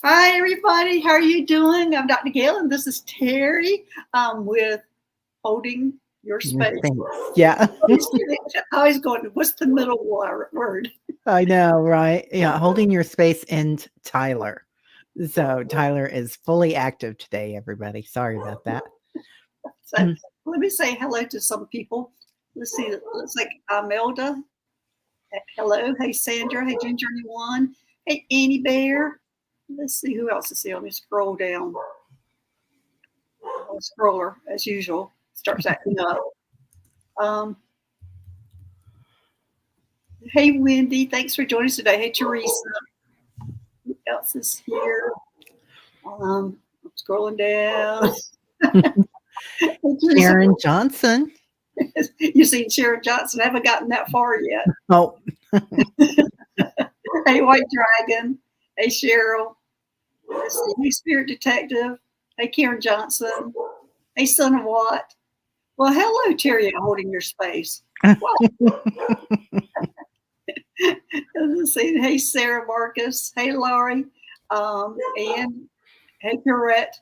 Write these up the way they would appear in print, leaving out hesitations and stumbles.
Hi, everybody. How are you doing? I'm Dr. Gail, and this is Terry with Holding Your Your Space. face. Yeah, I was going, what's the middle word? I know, right? Yeah, holding your space and Tyler. So Tyler is fully active today, everybody. Sorry about that. So let me say hello to some people. Let's see. It looks like Imelda. Hello. Hey, Sandra. Hey, Ginger One. Hey, Annie Bear. Let's see who else is here. Let me scroll down. Scroller, as usual, starts acting up. Um, hey, Wendy. Thanks for joining us today. Hey, Teresa. Who else is here? I'm scrolling down. Sharon Johnson. You've seen Cheryl Johnson. I haven't gotten that far yet. Oh, Hey, White Dragon. Hey, Cheryl. Let's see. Hey, Spirit Detective. Hey, Karen Johnson. Hey, Son of Watt. Well, hello, Terry, holding your space. Wow. Let's see. Hey, Sarah Marcus. Hey, Laurie. And hey, Corette.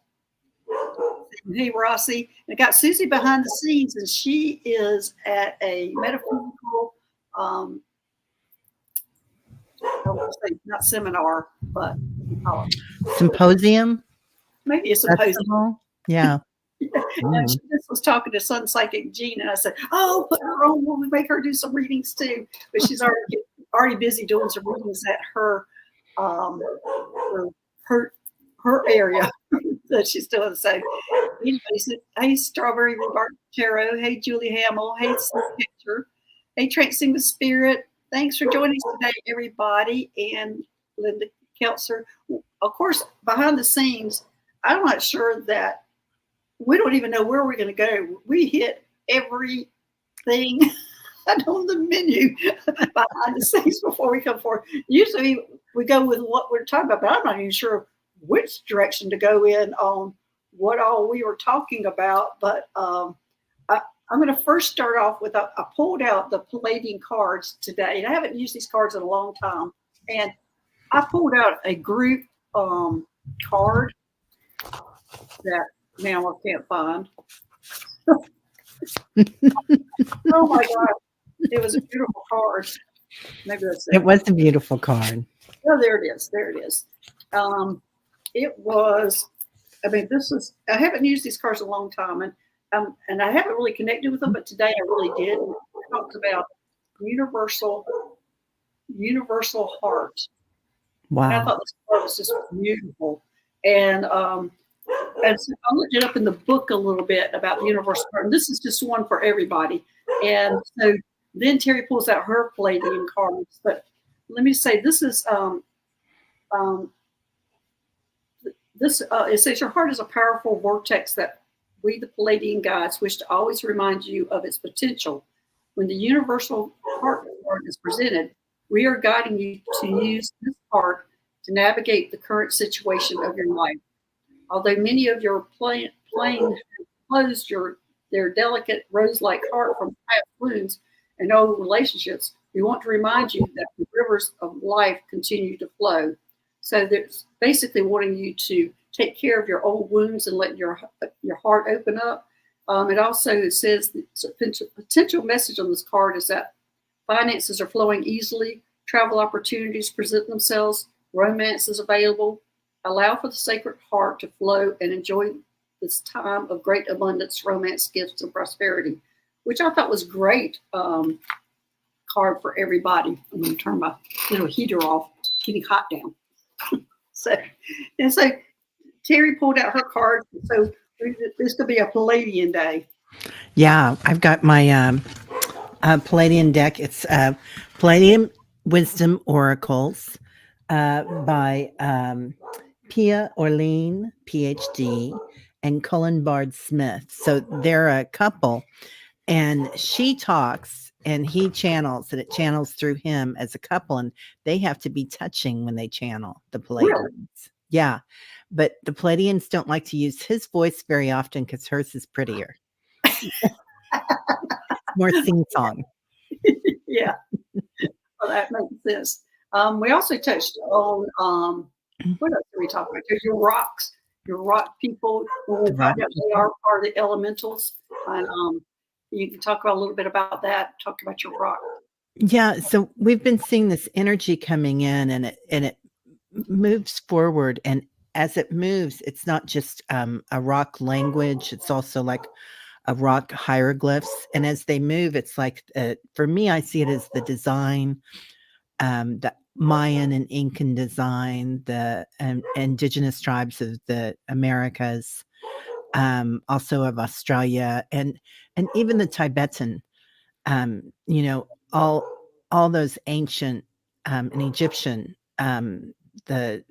Hey, Rossi. I got Susie behind the scenes, and she is at a metaphysical, I want to say not seminar, but symposium. maybe a symposium. Festival? Yeah. And she just was talking to Sun Psychic Jean, and I said, "Oh, put her on. We'll make her do some readings too." But she's already busy doing some readings at um, her her area that she's doing. So, anyway, hey, Strawberry Rubar Tarot. Hey, Julie Hamill. Hey, Slim Picture. Hey, Trancing the Spirit. Thanks for joining us today, everybody. And Linda Keltzer. Of course, behind the scenes, I'm not sure that we don't even know where we're going to go. We hit everything on the menu behind the scenes before we come forward. Usually we go with what we're talking about, but I'm not even sure which direction to go in on what all we were talking about. But I'm going to first start off with I pulled out the Palladium cards today, and I haven't used these cards in a long time. And I pulled out a group card that now I can't find. Oh my God. It was a beautiful card. Maybe that's it. It was a beautiful card. Oh, there it is. There it is. It was, I mean, I haven't used these cards a long time, and I haven't really connected with them, but today I really did. We talked about universal heart. Wow. And I thought this card was just beautiful. And so I looked it up in the book a little bit about the universal heart. And this is just one for everybody. And so then Terry pulls out her Palladium cards. But let me say, this is it says your heart is a powerful vortex that we, the Palladian guides, wish to always remind you of its potential. When the universal heart card is presented, we are guiding you to use this heart to navigate the current situation of your life. Although many of your plane have closed their delicate rose-like heart from past wounds and old relationships, we want to remind you that the rivers of life continue to flow. So there's basically wanting you to take care of your old wounds and let your heart open up. It also says the potential message on this card is that finances are flowing easily, travel opportunities present themselves, romance is available. Allow for the sacred heart to flow and enjoy this time of great abundance, romance, gifts, and prosperity, which I thought was great card for everybody. I'm going to turn my little heater off, getting hot down. So Terry pulled out her card. So this could be a Palladian day. Yeah, I've got my Palladium deck. It's Palladium Wisdom Oracles by Pia Orlean, PhD, and Cullen Bard Smith. So they're a couple, and she talks and he channels, and it channels through him as a couple, and they have to be touching when they channel the Palladians. Really? Yeah, but the Palladians don't like to use his voice very often because hers is prettier. More sing-song. Yeah, well, that makes sense. We also touched on What else do we talk about? There's your rock people. When we The rock find out they people. are part of the elementals, and you can talk about a little bit about that. Talk about your rock. Yeah, so we've been seeing this energy coming in, and it moves forward, and as it moves, it's not just a rock language, it's also like a rock hieroglyphs, and as they move, it's like for me, I see it as the design, the Mayan and Incan design, the indigenous tribes of the Americas, also of Australia, and even the Tibetan, you know, all those ancient and Egyptian, the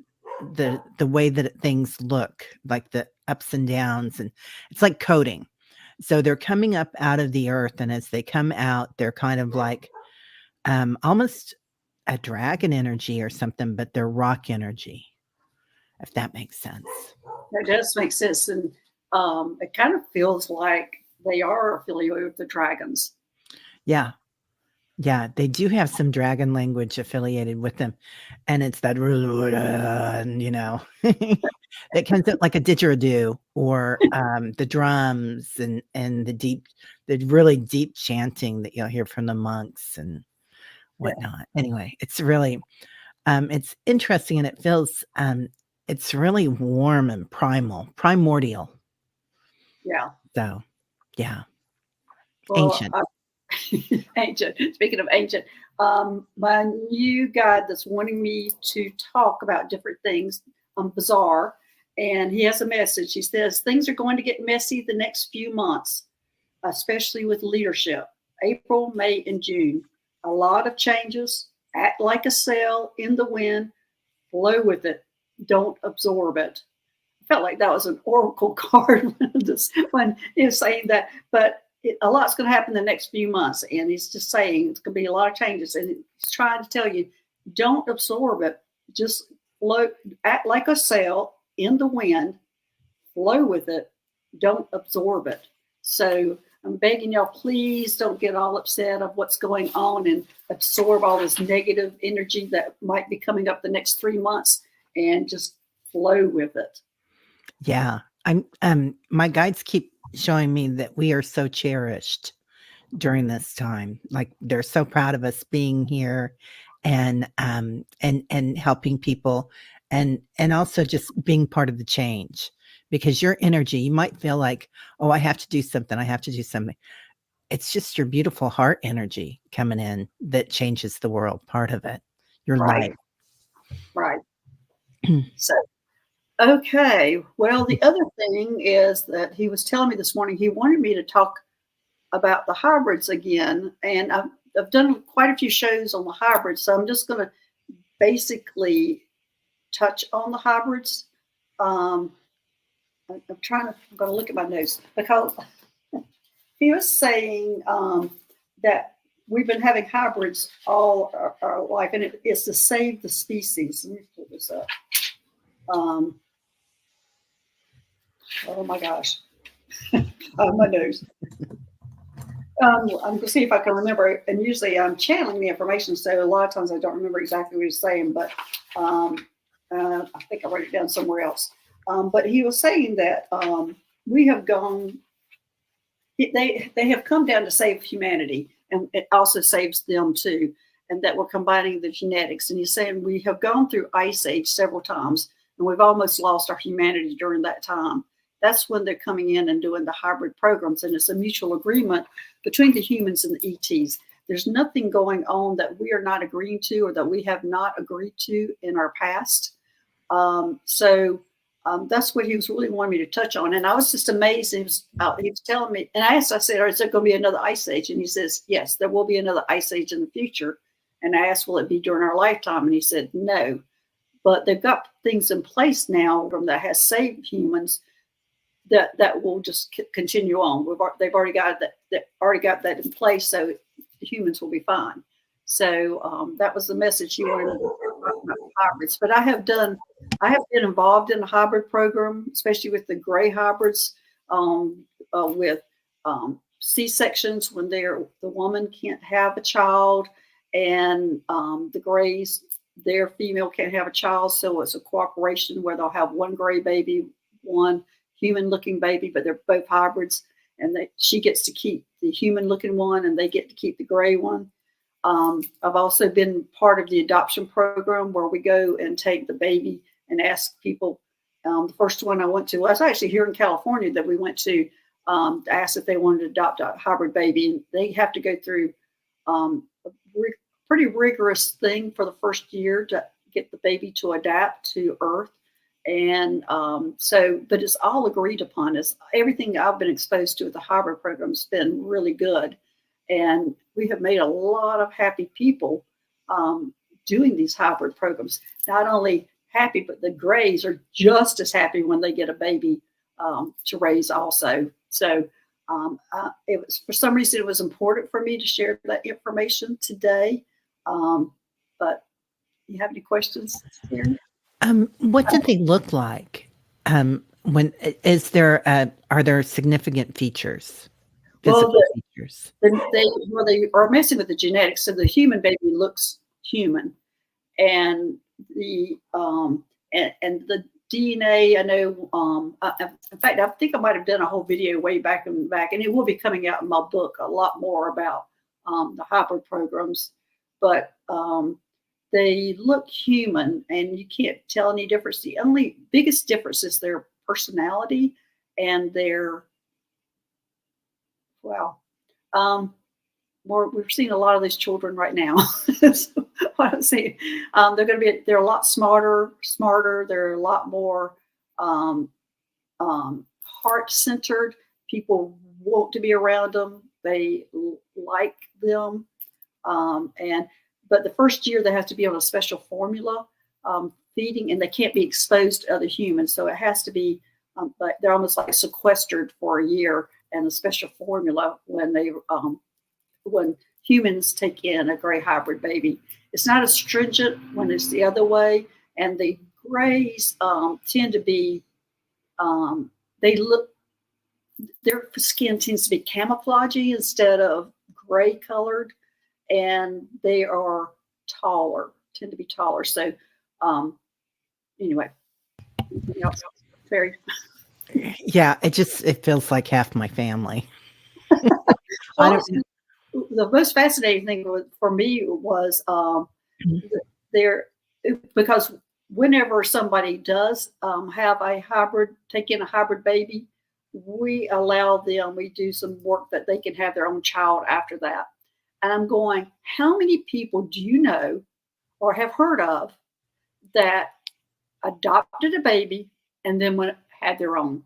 the way that things look, like the ups and downs, and it's like coding. So they're coming up out of the earth, and as they come out, they're kind of like almost a dragon energy or something, but they're rock energy, if that makes sense. That does make sense, and it kind of feels like they are affiliated with the dragons. Yeah. Yeah, they do have some dragon language affiliated with them, and it's that that comes out like a didgeridoo or, the drums and the really deep chanting that you'll hear from the monks and Yeah, whatnot. Anyway, it's really, it's interesting, and it feels, it's really warm and primordial. yeah. So, yeah, Well, ancient. ancient. Speaking of ancient, my new guide that's wanting me to talk about different things, bizarre, and he has a message. He says things are going to get messy the next few months, especially with leadership. April, May, and June. A lot of changes. Act like a sail in the wind. Flow with it. Don't absorb it. I felt like that was an oracle card when he was saying that, but a lot's going to happen in the next few months, and he's just saying it's going to be a lot of changes, and he's trying to tell you, don't absorb it, just float, act like a sail in the wind, flow with it, don't absorb it. So I'm begging y'all, please don't get all upset of what's going on and absorb all this negative energy that might be coming up the next 3 months, and just flow with it. Yeah. My guides keep showing me that we are so cherished during this time. Like they're so proud of us being here and helping people and also just being part of the change. Because your energy, you might feel like, oh, I have to do something. I have to do something. It's just your beautiful heart energy coming in that changes the world, part of it. Your Right, light. right. So, okay. Well, the other thing is that he was telling me this morning, he wanted me to talk about the hybrids again. And I've done quite a few shows on the hybrids. So I'm just going to basically touch on the hybrids. Um, I'm going to look at my notes because he was saying that we've been having hybrids all our life, and it's to save the species. Let me pull this up. Oh my gosh. My nose. I'm going to see if I can remember. And usually I'm channeling the information, so a lot of times I don't remember exactly what he's saying, but I think I wrote it down somewhere else. But he was saying that we have gone, they have come down to save humanity, and it also saves them too, and that we're combining the genetics. And he's saying we have gone through ice age several times, and we've almost lost our humanity during that time. That's when they're coming in and doing the hybrid programs, and it's a mutual agreement between the humans and the ETs. There's nothing going on that we are not agreeing to or that we have not agreed to in our past. So that's what he was really wanting me to touch on. And I was just amazed. He was telling me, and I said, is there going to be another ice age? And he says, yes, there will be another ice age in the future. And I asked, will it be during our lifetime? And he said, no. But they've got things in place now that has saved humans that will just continue on. They've already got that in place, so humans will be fine. So that was the message he wanted me to talk about hybrids. But I have been involved in a hybrid program, especially with the gray hybrids, with C-sections when the woman can't have a child, and the grays their female can't have a child, so it's a cooperation where they'll have one gray baby, one human-looking baby, but they're both hybrids, and she gets to keep the human-looking one, and they get to keep the gray one. I've also been part of the adoption program where we go and take the baby and ask people. The first one I went to was actually here in California that we went to ask if they wanted to adopt a hybrid baby. And they have to go through a pretty rigorous thing for the first year to get the baby to adapt to Earth. And but it's all agreed upon. It's everything I've been exposed to with the hybrid program has been really good. And we have made a lot of happy people doing these hybrid programs. Not only happy, but the grays are just as happy when they get a baby to raise also. So it was, for some reason, it was important for me to share that information today. But you have any questions, Karen? What did they look like? Are there significant features? Features? They are messing with the genetics. So the human baby looks human, and the DNA. I know. In fact, I think I might have done a whole video way back, and it will be coming out in my book a lot more about the hybrid programs, but they look human, and you can't tell any difference. The only biggest difference is their personality and their we're seeing a lot of these children right now. So what I'm saying, they're a lot smarter. They're a lot more heart-centered. People want to be around them. They like them, but the first year they have to be on a special formula feeding, and they can't be exposed to other humans. So it has to be, but they're almost like sequestered for a year and a special formula when humans take in a gray hybrid baby. It's not as stringent when it's the other way, and the grays tend to be their skin tends to be camouflagey instead of gray colored, and they are tend to be taller. So anyway, anything else, Terry? Yeah, it feels like half my family. The most fascinating thing for me was because whenever somebody does have a hybrid, take in a hybrid baby, we do some work that they can have their own child after that. And I'm going, how many people do you know or have heard of that adopted a baby and then had their own?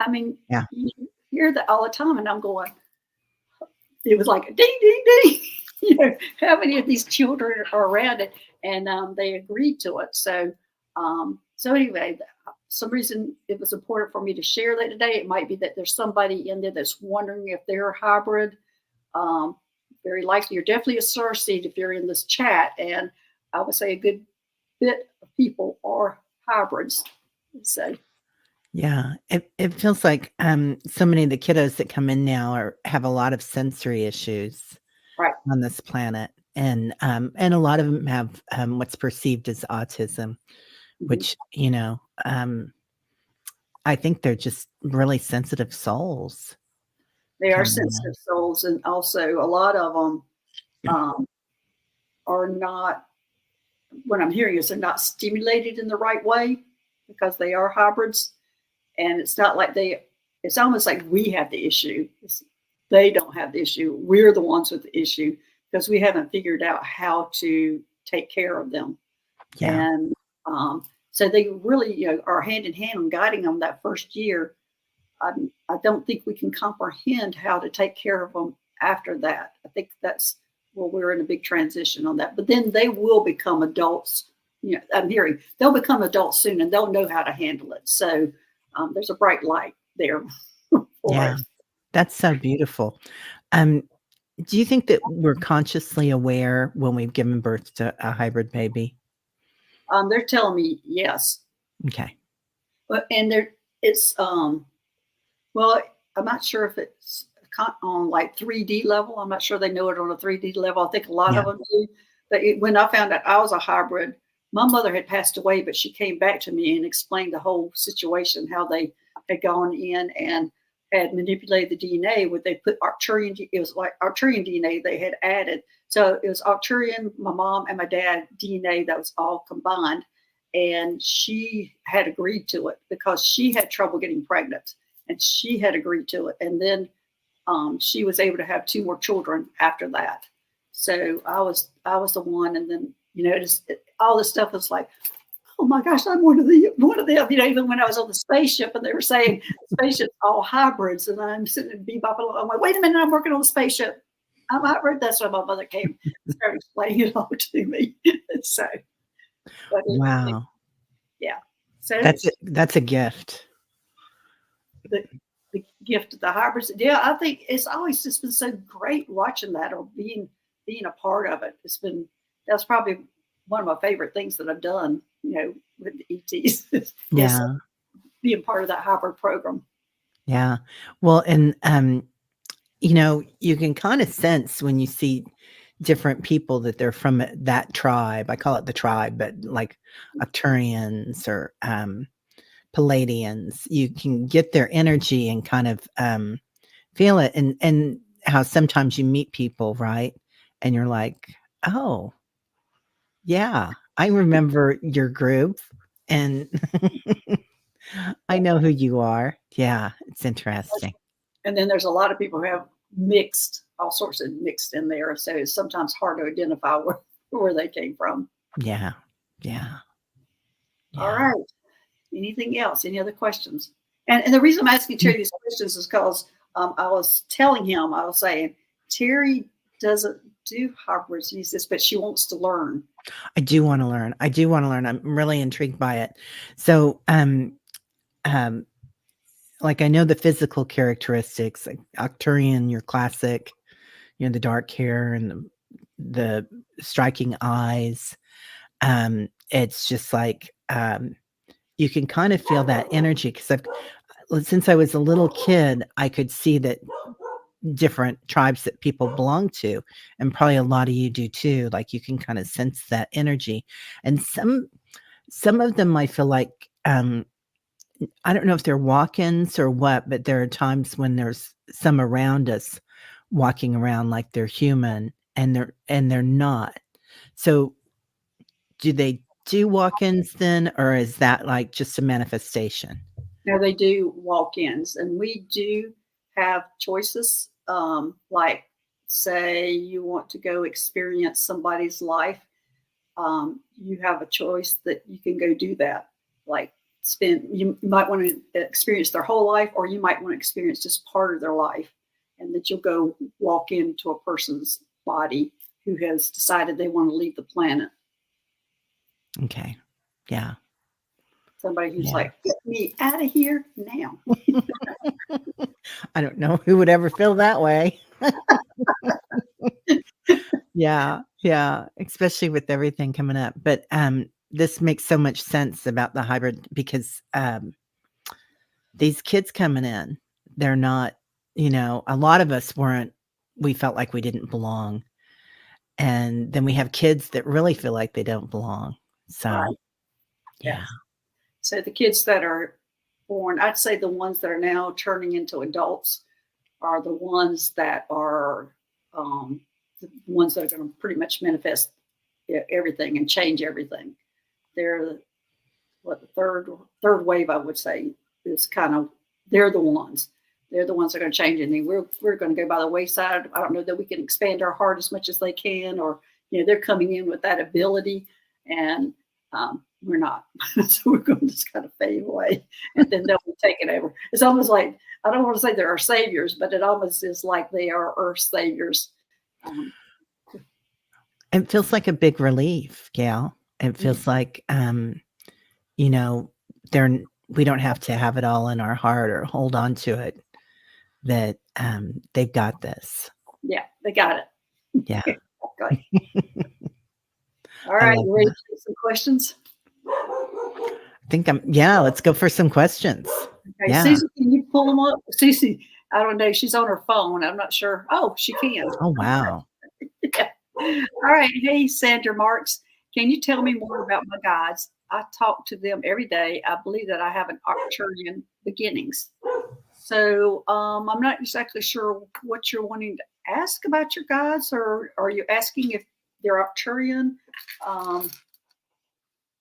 I mean, yeah. You hear that all the time, and I'm going, it was like a ding, ding, ding. How many of these children are around it? And they agreed to it. So anyway, some reason it was important for me to share that today. It might be that there's somebody in there that's wondering if they're a hybrid. Very likely, you're definitely a starseed if you're in this chat. And I would say a good bit of people are hybrids. So. Yeah, it feels like so many of the kiddos that come in now have a lot of sensory issues on this planet, and a lot of them have what's perceived as autism, which I think they're just really sensitive souls. They are sensitive souls, and also a lot of them are not. What I'm hearing is they're not stimulated in the right way because they are hybrids. And it's not like it's almost like we have the issue. They don't have the issue. We're the ones with the issue because we haven't figured out how to take care of them. Yeah. And so they really, are hand in hand on guiding them that first year. I don't think we can comprehend how to take care of them after that. I think that's we're in a big transition on that. But then they will become adults. I'm hearing they'll become adults soon, and they'll know how to handle it. So there's a bright light there. Yeah, that's so beautiful. Do you think that we're consciously aware when we've given birth to a hybrid baby? They're telling me yes. Okay. And I'm not sure if it's on like 3D level. I'm not sure they know it on a 3D level. I think a lot of them do. But when I found out I was a hybrid, my mother had passed away, but she came back to me and explained the whole situation, how they had gone in and had manipulated the DNA. Would they put Arcturian? It was like Arcturian DNA they had added. So it was Arcturian, my mom and my dad DNA that was all combined. And she had agreed to it because she had trouble getting pregnant, and she had agreed to it. And then she was able to have 2 more children after that. So I was the one, and then all this stuff was like, oh my gosh, I'm one of them. Even when I was on the spaceship and they were saying spaceship's all hybrids, and I'm sitting in bebop along, I'm like, wait a minute, I'm working on the spaceship. I'm hybrid. That's when my mother came and started explaining it all to me. So, Wow. Yeah. So that's a gift. The gift of the hybrids. Yeah, I think it's always just been so great watching that, or being a part of it. That's probably one of my favorite things that I've done, with the ETs. Yeah. Being part of that hybrid program. Yeah. Well, and you can kind of sense when you see different people that they're from that tribe. I call it the tribe, but like Arcturians or Palladians, you can get their energy and kind of feel it, and how sometimes you meet people, right? And you're like, oh, yeah, I remember your group, and I know who you are. Yeah, it's interesting. And then there's a lot of people who have all sorts of mixed in there. So it's sometimes hard to identify where they came from. Yeah. All right. Anything else? Any other questions? And the reason I'm asking Terry these questions is because I was telling him, I was saying, Terry doesn't do hybrids, use this, but she wants to learn. I do want to learn. I'm really intrigued by it. So, like I know the physical characteristics, like Arcturian, your classic, the dark hair and the striking eyes. It's just like you can kind of feel that energy, because since I was a little kid, I could see that different tribes that people belong to, and probably a lot of you do too. Like you can kind of sense that energy, and some of them I feel like I don't know if they're walk-ins or what, but there are times when there's some around us walking around like they're human, and they're not. So do they do walk-ins then, or is that like just a manifestation? No, they do walk-ins, and we do have choices. Like say you want to go experience somebody's life. You have a choice that you can go do that. Like you might want to experience their whole life, or you might want to experience just part of their life, and that you'll go walk into a person's body who has decided they want to leave the planet. Okay. Yeah. Somebody who's like, get me out of here now. I don't know who would ever feel that way. Yeah. Especially with everything coming up. But this makes so much sense about the hybrid, because these kids coming in, they're not, a lot of us we felt like we didn't belong. And then we have kids that really feel like they don't belong. So, right. Yeah. So the kids that are born, I'd say the ones that are now turning into adults are the ones that are the ones that are going to pretty much manifest everything and change everything. They're the third wave, I would say, is kind of, they're the ones that are going to change anything. We're going to go by the wayside. I don't know that we can expand our heart as much as they can, or they're coming in with that ability, and we're not. So we're going to just kind of fade away, and then they'll be taken over. It's almost like, I don't want to say they're our saviors, but it almost is like they are Earth saviors. It feels like a big relief, Gail. It feels like, we don't have to have it all in our heart or hold on to it, that they've got this. Yeah, they got it. Yeah. Okay. All right, you ready to take some questions? I think let's go for some questions. Okay, yeah. Susie, can you pull them up? Susie, I don't know. She's on her phone. I'm not sure. Oh, she can. Oh, wow. Yeah. All right. Hey, Sandra Marks. Can you tell me more about my guides? I talk to them every day. I believe that I have an Arcturian beginnings. So I'm not exactly sure what you're wanting to ask about your guides, or are you asking if they're Arcturian? Um,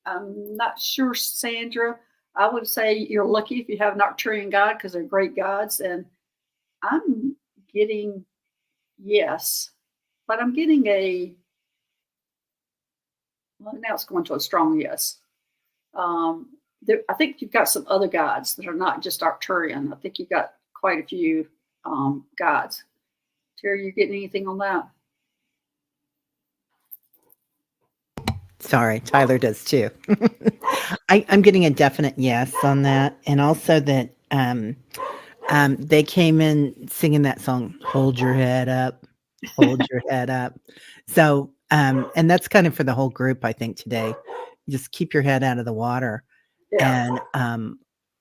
I'm not sure, Sandra. I would say you're lucky if you have an Arcturian guide because they're great guides. And I'm getting yes, but I'm getting well, now it's going to a strong yes. I think you've got some other guides that are not just Arcturian. I think you've got quite a few guides. Terry, you getting anything on that? Sorry, Tyler does too. I'm getting a definite yes on that, and also that they came in singing that song, "Hold Your Head Up, Hold Your Head Up." So, and that's kind of for the whole group, I think today. Just keep your head out of the water, Yeah. and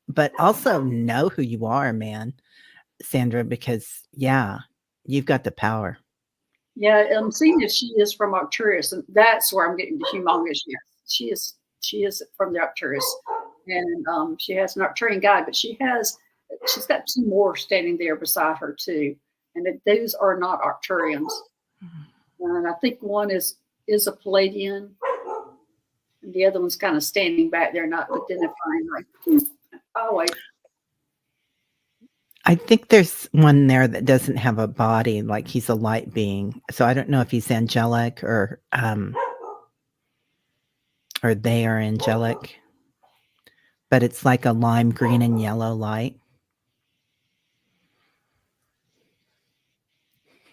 but also know who you are, man, Sandra, because yeah, you've got the power. Yeah, I'm seeing that she is from Arcturus, and that's where I'm getting the humongous yes. She is from the Arcturus, and she has an Arcturian guide, but she's got two more standing there beside her too, and those are not Arcturians. And I think one is a Palladian, and the other one's kind of standing back there, not identifying. Like, oh wait, I think there's one there that doesn't have a body, like he's a light being. So I don't know if he's angelic or they are angelic, but it's like a lime green and yellow light.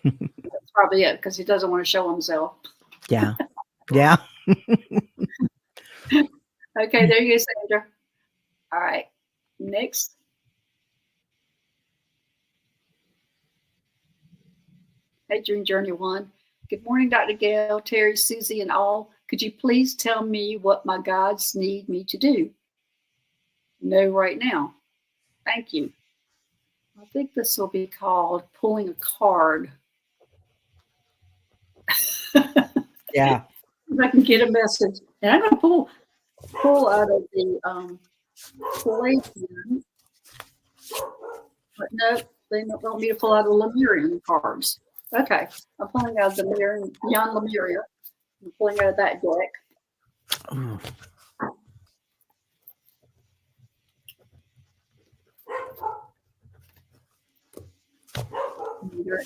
that's probably it because he doesn't want to show himself. Yeah. Yeah. Okay, there you go, Sandra. All right, next. Hey, Dream Journey 1. Good morning, Dr. Gail, Terry, Susie, and all. Could you please tell me what my guides need me to do? No, right now. Thank you. I think this will be called pulling a card. Yeah. If I can get a message. And I'm going to pull out of the Palladium. But no, they don't want me to pull out of Lemurian cards. Okay. I'm pulling out of the Beyond Lemuria. I'm pulling out of that deck. Ooh.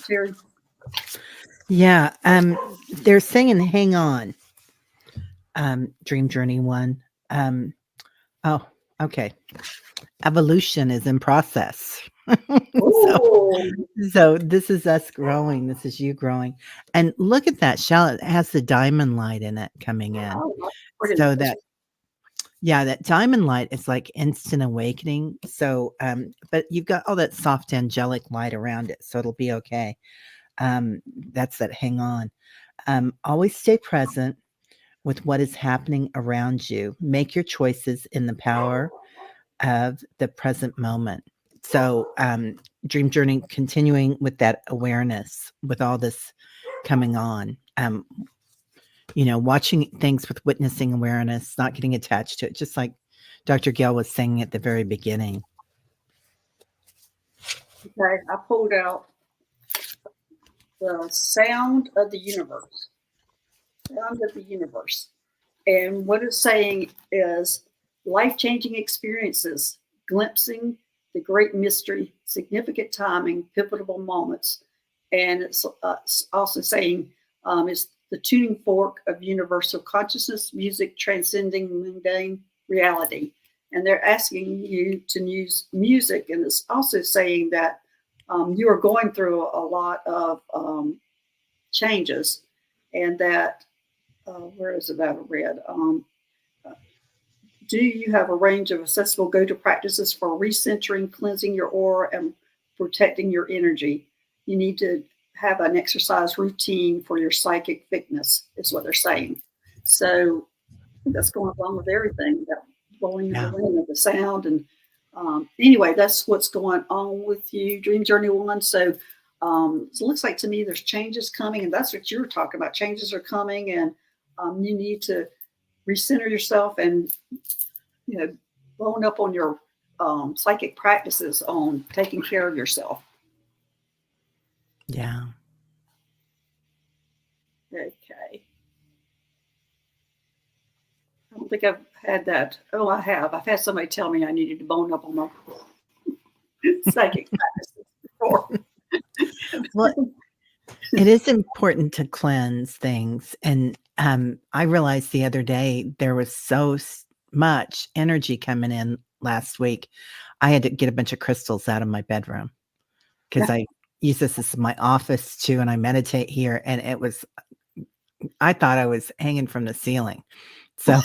Terry. Yeah. They're saying hang on. Dream Journey 1. Oh, okay. Evolution is in process. so this is us growing. This is you growing. And look at that shell. It has the diamond light in it coming in. So that that diamond light is like instant awakening. So but you've got all that soft angelic light around it, so it'll be okay. That's that hang on. Always stay present with what is happening around you. Make your choices in the power of the present moment. So Dream Journey, continuing with that awareness with all this coming on. Watching things with witnessing awareness, not getting attached to it, just like Dr. Gail was saying at the very beginning. Okay, I pulled out the sound of the universe. Sound of the universe. And what it's saying is life-changing experiences, glimpsing the great mystery, significant timing, pivotal moments. And it's also saying it's the tuning fork of universal consciousness, music transcending mundane reality. And they're asking you to use music. And it's also saying that you are going through a lot of changes, and that, where is it that I read? Do you have a range of accessible go-to practices for recentering, cleansing your aura, and protecting your energy? You need to have an exercise routine for your psychic fitness, is what they're saying. So I think that's going along with everything, that blowing in the wind of the sound. And anyway, that's what's going on with you, Dream Journey 1. So it looks like to me there's changes coming, and that's what you were talking about. Changes are coming, and you need to recenter yourself and, bone up on your psychic practices on taking care of yourself. Yeah. Okay. I don't think I've had that. Oh, I have. I've had somebody tell me I needed to bone up on my psychic practices before. Well, it is important to cleanse things. And I realized the other day there was so much energy coming in last week. I had to get a bunch of crystals out of my bedroom because I use this as my office too, and I meditate here. And I thought I was hanging from the ceiling. So,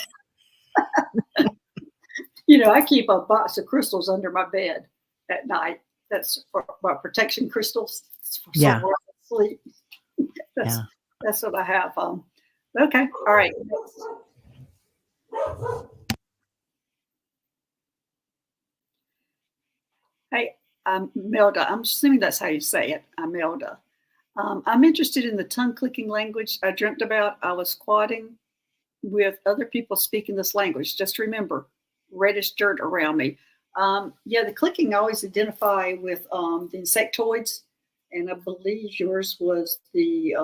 I keep a box of crystals under my bed at night. That's for protection crystals. Yeah. Somewhere I sleep. That's what I have. Okay. All right. Hey, Melda. I'm assuming that's how you say it. I'm Melda. I'm interested in the tongue clicking language I dreamt about. I was squatting with other people speaking this language. Just remember, reddish dirt around me. The clicking I always identify with the insectoids, and I believe yours was the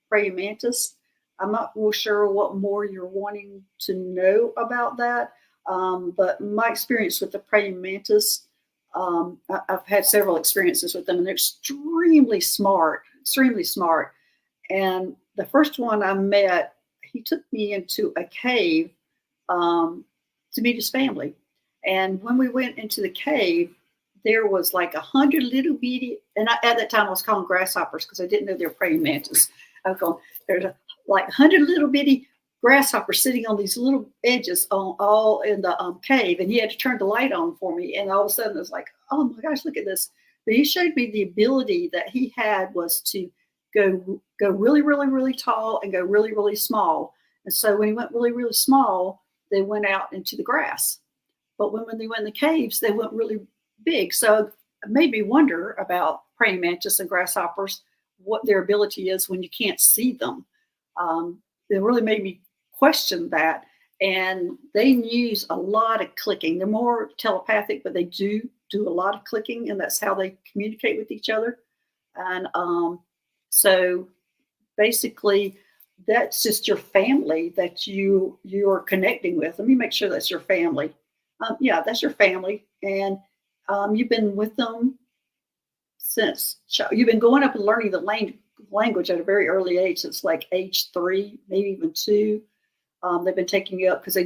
praying mantis. I'm not real sure what more you're wanting to know about that, but my experience with the praying mantis, I've had several experiences with them, and they're extremely smart. And the first one I met, he took me into a cave to meet his family. And when we went into the cave, there was like 100 little bitty, and at that time I was calling grasshoppers because I didn't know they were praying mantis. I was going, there's like 100 little bitty grasshoppers sitting on these little edges all in the cave. And he had to turn the light on for me. And all of a sudden it was like, oh my gosh, look at this. But he showed me the ability that he had was to go really, really, really tall and go really, really small. And so when he went really, really small, they went out into the grass. But when they went in the caves, they went really big. So it made me wonder about praying mantis and grasshoppers, what their ability is when you can't see them. It really made me question that. And they use a lot of clicking. They're more telepathic, but they do a lot of clicking, and that's how they communicate with each other. And so basically, that's just your family that you're connecting with. Let me make sure that's your family. That's your family, and you've been with them since you've been going up and learning the language at a very early age. It's like age 3, maybe even 2. They've been taking you up because they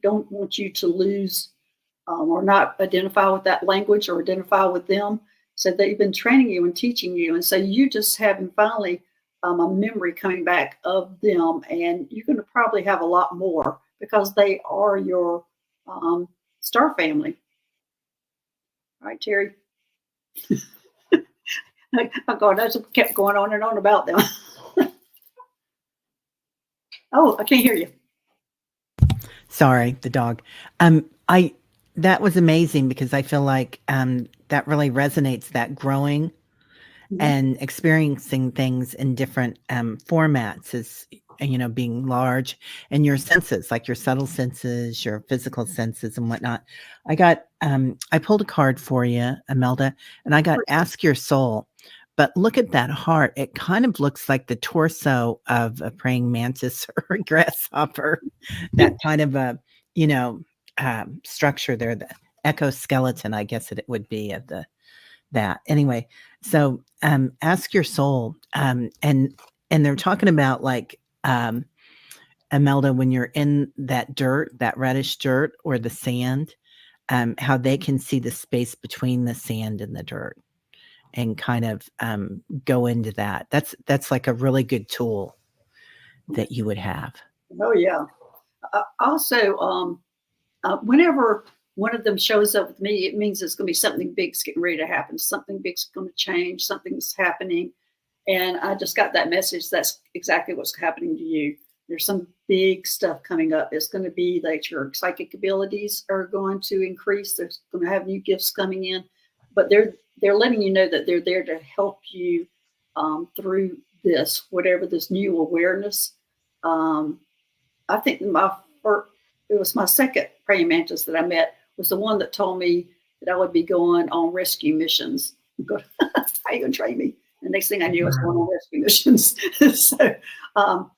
don't want you to lose or not identify with that language or identify with them. So they've been training you and teaching you, and so you just having finally a memory coming back of them, and you're going to probably have a lot more because they are your star family. All right, Terry. Oh God, that's kept going on and on about them. Oh, I can't hear you. Sorry, the dog. That was amazing because I feel like that really resonates, that growing and experiencing things in different formats is, being large, and your senses, like your subtle senses, your physical senses and whatnot. I pulled a card for you, Imelda, and I got ask your soul. But look at that heart. It kind of looks like the torso of a praying mantis or a grasshopper. That kind of a, structure there, the exoskeleton, I guess it would be of that. Anyway, so ask your soul. And they're talking about like Imelda, when you're in that dirt, that reddish dirt or the sand, how they can see the space between the sand and the dirt and kind of go into that. That's like a really good tool that you would have. Oh yeah. Also, whenever one of them shows up with me, it means it's going to be something big's getting ready to happen. Something big's going to change. Something's happening. And I just got that message. That's exactly what's happening to you. There's some big stuff coming up. It's going to be like your psychic abilities are going to increase. There's going to have new gifts coming in, but they're letting you know that they're there to help you through this, whatever this new awareness. I think my it was my second praying mantis that I met, was the one that told me that I would be going on rescue missions. I'm going, how are you going to train me? The next thing I knew, I was going on rescue missions. So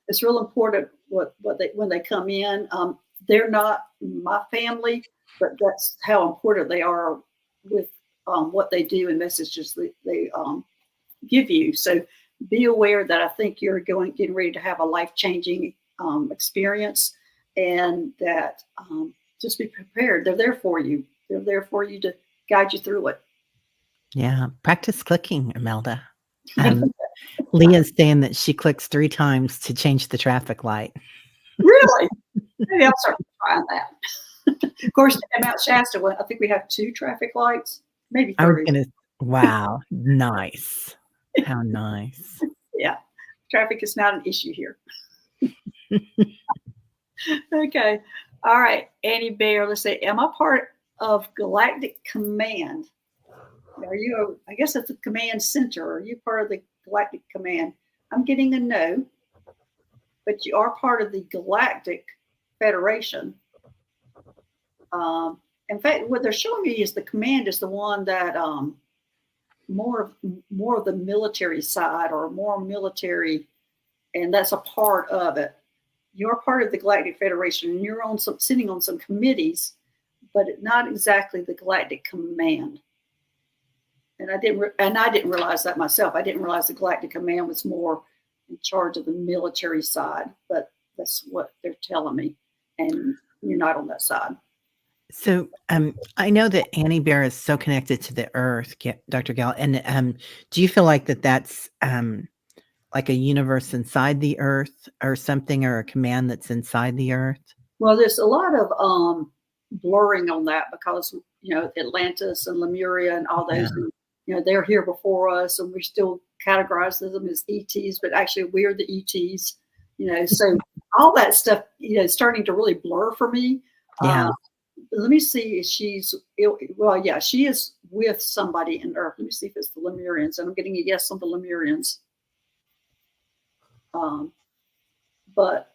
it's real important when they come in. They're not my family, but that's how important they are with what they do and messages they give you. So be aware that I think you're getting ready to have a life-changing experience, and that just be prepared. They're there for you. They're there for you to guide you through it. Yeah. Practice clicking, Imelda. Leah's saying that she clicks 3 times to change the traffic light. Really? Maybe I'll start trying that. Of course, in Mount Shasta, I think we have 2 traffic lights, maybe 3. Wow. Nice. How nice. Yeah. Traffic is not an issue here. Okay. All right. Annie Bear, let's say, am I part of Galactic Command? Are you, I guess it's the command center. Are you part of the Galactic Command? I'm getting a no, but you are part of the Galactic Federation. In fact, what they're showing me is the command is the one that more of the military side, or more military, and that's a part of it. You're part of the Galactic Federation, and you're sitting on some committees, but not exactly the Galactic Command. And I didn't realize that myself. I didn't realize the Galactic Command was more in charge of the military side, but that's what they're telling me. And you're not on that side. So I know that Annie Bear is so connected to the earth, Dr. Gal. And do you feel like that's like a universe inside the earth or something, or a command that's inside the earth? Well, there's a lot of blurring on that, because, Atlantis and Lemuria and all those, they're here before us, and we still categorize them as ETs, but actually we're the ETs, so all that stuff, starting to really blur for me. Yeah. Let me see if she is with somebody in Earth. Let me see if it's the Lemurians, and I'm getting a yes on the Lemurians. But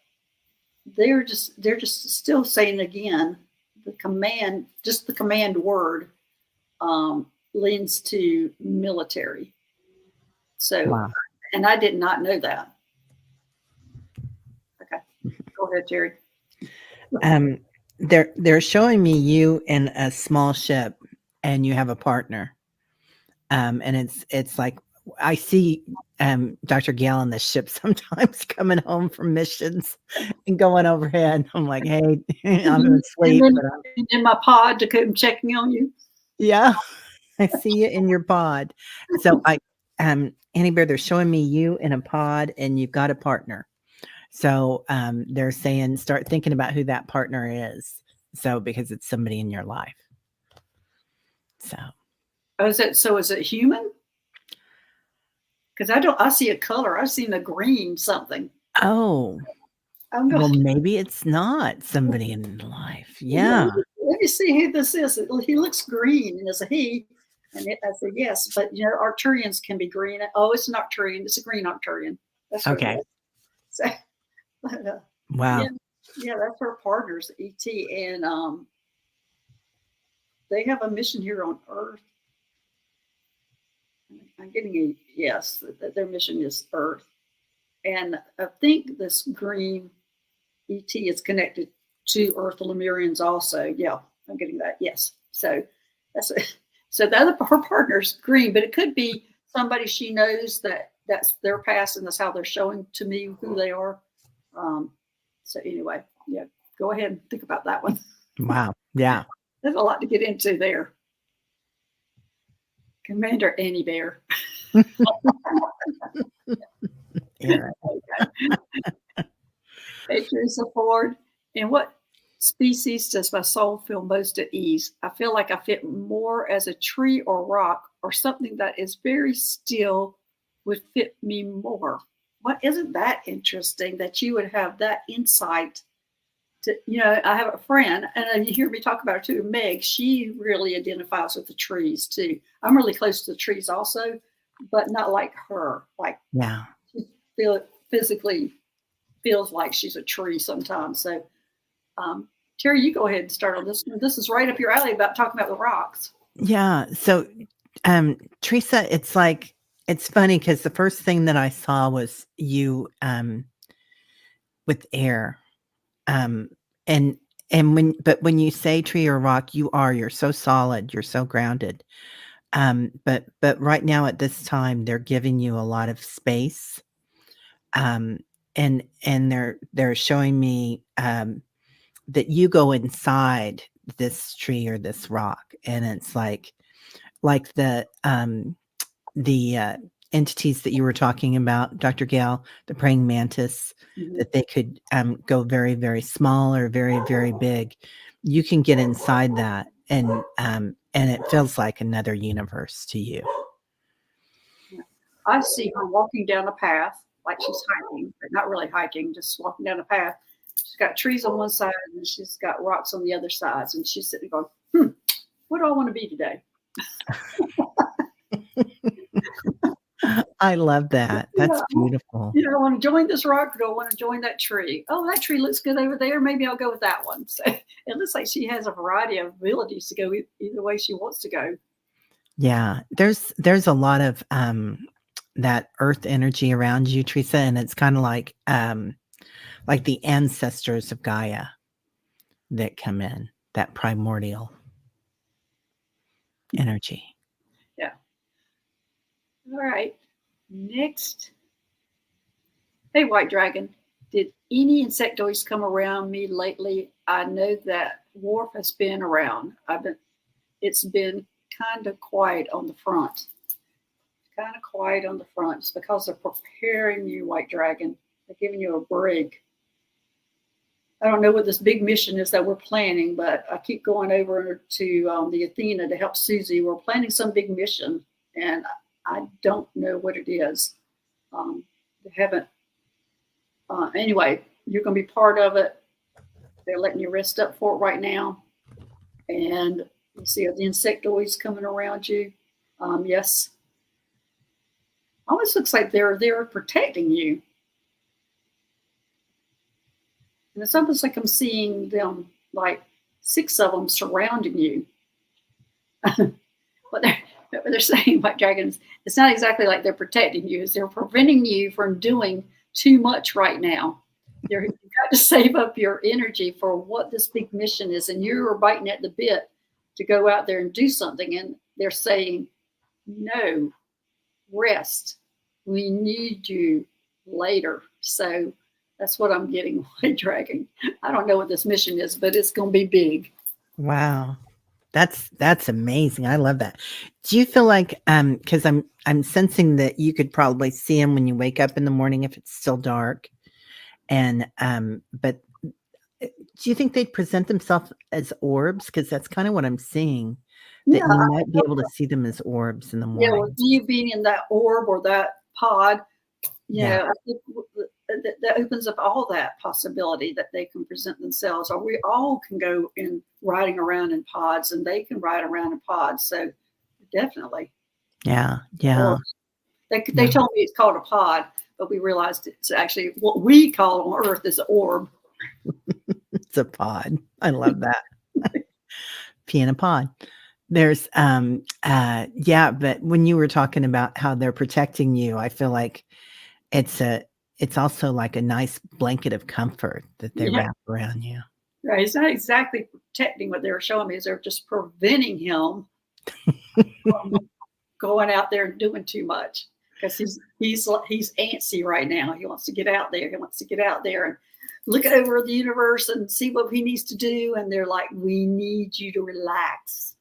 they're just still saying again, the command word leans to military. So, wow. And I did not know that. Okay, go ahead, Terry. They're showing me you in a small ship, and you have a partner. And it's like, I see Dr. Gail on the ship sometimes coming home from missions and going overhead. I'm like, hey, I'm going to sleep. In my pod to come checking on you. Yeah, I see you in your pod. So Annie Bear, they're showing me you in a pod, and you've got a partner. So they're saying, start thinking about who that partner is. So, because it's somebody in your life. So. Oh, is it human? Because I see a color. I've seen a green something. Oh. Well, maybe it's not somebody in life. Yeah. Let me see who this is. He looks green, and it's a he. And I said yes, but Arcturians can be green. Oh, it's an Arcturian. It's a green Arcturian. That's okay. So, wow. Yeah, that's her partners, ET, and they have a mission here on Earth. I'm getting a yes, that their mission is Earth, and I think this green ET is connected to Earth Lemurians also. Yeah, I'm getting that. Yes, so so the other her partner's green, but it could be somebody she knows that's their past, and that's how they're showing to me who they are. So anyway, yeah, go ahead and think about that one. Wow. Yeah. There's a lot to get into there. Commander Annie Bear. Yeah. Hey, Teresa Ford. In what species does my soul feel most at ease? I feel like I fit more as a tree or rock, or something that is very still would fit me more. What, isn't that interesting that you would have that insight to, I have a friend, and you hear me talk about her too, Meg. She really identifies with the trees too. I'm really close to the trees also, but not like her. Like, yeah, she physically feels like she's a tree sometimes. So Terry, you go ahead and start on this one. This is right up your alley about talking about the rocks. Yeah. So, Teresa, it's funny because the first thing that I saw was you with air. Um, and when you say tree or rock, you're so solid, you're so grounded. But right now at this time, they're giving you a lot of space. Um, and they're showing me that you go inside this tree or this rock, and it's like the entities that you were talking about, Dr. Gail, the praying mantis, that they could go very, very small or very, very big. You can get inside that, and it feels like another universe to you. I see her walking down a path like she's hiking, but not really hiking, just walking down a path. She's got trees on one side and she's got rocks on the other sides. And she's sitting going, what do I want to be today? I love that. That's beautiful. I want to join this rock, or do I want to join that tree? Oh, that tree looks good over there. Maybe I'll go with that one. So it looks like she has a variety of abilities to go either way she wants to go. Yeah, there's a lot of that earth energy around you, Teresa, and it's kind of like the ancestors of Gaia that come in, that primordial energy. Yeah. All right. Next. Hey, White Dragon. Did any insectoids come around me lately? I know that Worf has been around. It's been kind of quiet on the front. Kind of quiet on the front. It's because they're preparing you, White Dragon. They're giving you a break. I don't know what this big mission is that we're planning, but I keep going over to the Athena to help Susie. We're planning some big mission, and I don't know what it is. They haven't. Anyway, you're going to be part of it. They're letting you rest up for it right now. And you see the insectoids coming around you. Yes. Almost looks like they're protecting you. And it's almost like I'm seeing them, like 6 of them surrounding you. But they're saying, White Dragons, it's not exactly like they're protecting you. They're preventing you from doing too much right now. You've got to save up your energy for what this big mission is. And you're biting at the bit to go out there and do something. And they're saying, no, rest. We need you later. So that's what I'm getting, White Dragon. I don't know what this mission is, but it's going to be big. Wow. That's amazing. I love that. Do you feel like because I'm sensing that you could probably see them when you wake up in the morning if it's still dark, and but do you think they'd present themselves as orbs? Because that's kind of what I'm seeing. That you might be able to see them as orbs in the morning. Yeah, with you being in that orb or that pod, I think that opens up all that possibility that they can present themselves, or we all can go in riding around in pods, and they can ride around in pods. So definitely. Yeah. They told me it's called a pod, but we realized it's actually what we call on Earth is an orb. It's a pod. I love that. Pea in a pod. There's but when you were talking about how they're protecting you, I feel like it's also like a nice blanket of comfort that they wrap around you. Right. It's not exactly protecting. What they were showing me is they're just preventing him from going out there and doing too much, because he's antsy right now. He wants to get out there. He wants to get out there and look over the universe and see what he needs to do. And they're like, we need you to relax.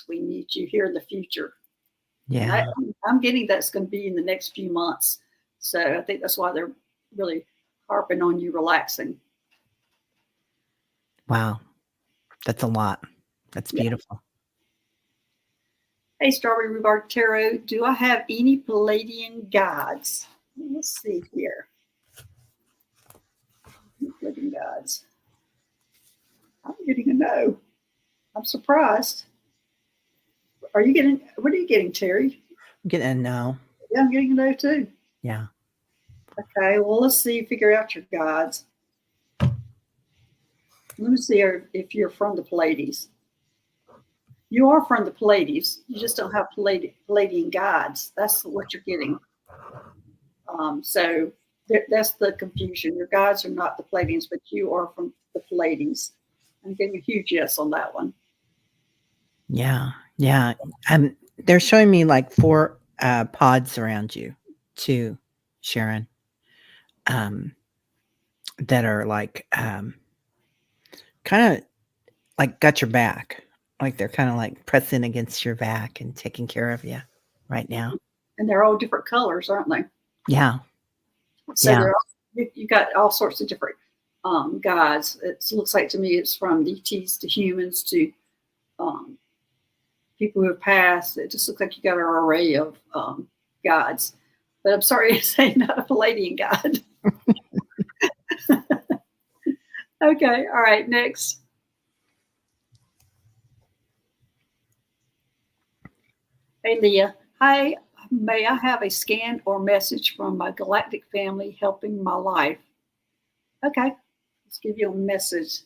We need you here in the future. Yeah. I'm getting that's going to be in the next few months. So I think that's why they're really harping on you relaxing. Wow. That's a lot. That's beautiful. Hey, Strawberry Rhubarb Tarot, do I have any Palladian guides? Let's see here. Palladian guides. I'm getting a no. I'm surprised. What are you getting, Terry? I'm getting a no. Yeah, I'm getting a no too. Yeah. Okay, well, let's see, figure out your guides. Let me see if you're from the Pleiades. You are from the Pleiades. You just don't have Palladian guides. That's what you're getting. So that's the confusion. Your guides are not the Palladians, but you are from the Pleiades. I'm getting a huge yes on that one. Yeah. Yeah. They're showing me like 4 pods around you too, Sharon. That are like kind of like got your back. Like they're kind of like pressing against your back and taking care of you right now. And they're all different colors, aren't they? Yeah. So Yeah. you got all sorts of different guides. It looks like to me it's from DTs to humans to people who have passed. It just looks like you got an array of guides. But I'm sorry to say, not a Palladian guide. Okay, all right, next. Hey, Leah. Hi, may I have a scan or message from my Galactic family helping my life? Okay, let's give you a message,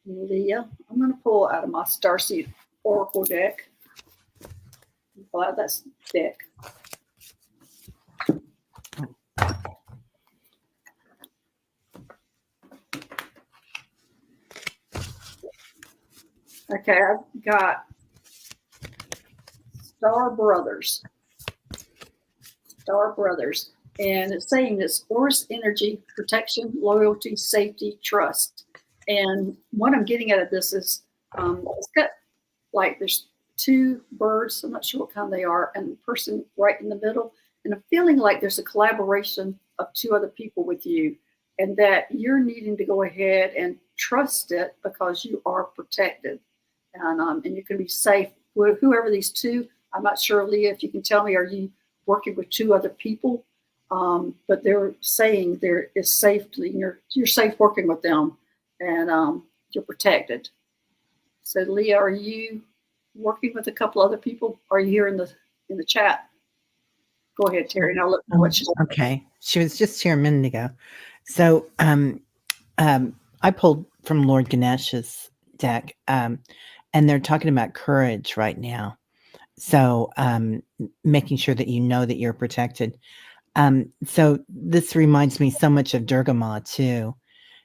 Leah. I'm going to pull out of my Starseed Oracle deck. Pull out that deck. Okay, I've got Star Brothers. Star Brothers. And it's saying this Force energy, protection, loyalty, safety, trust. And what I'm getting out of this is it's got like there's 2 birds. I'm not sure what kind they are, and the person right in the middle. And I'm feeling like there's a collaboration of 2 other people with you, and that you're needing to go ahead and trust it because you are protected, and you can be safe with whoever these 2. I'm not sure, Leah, if you can tell me, are you working with 2 other people? But they're saying there is safety. You're safe working with them, and you're protected. So, Leah, are you working with a couple other people? Are you here in the chat? Go ahead, Terry, and I'll look for what she's doing. Okay. She was just here a minute ago. So I pulled from Lord Ganesh's deck, and they're talking about courage right now. So making sure that you know that you're protected. So this reminds me so much of Durga Ma too,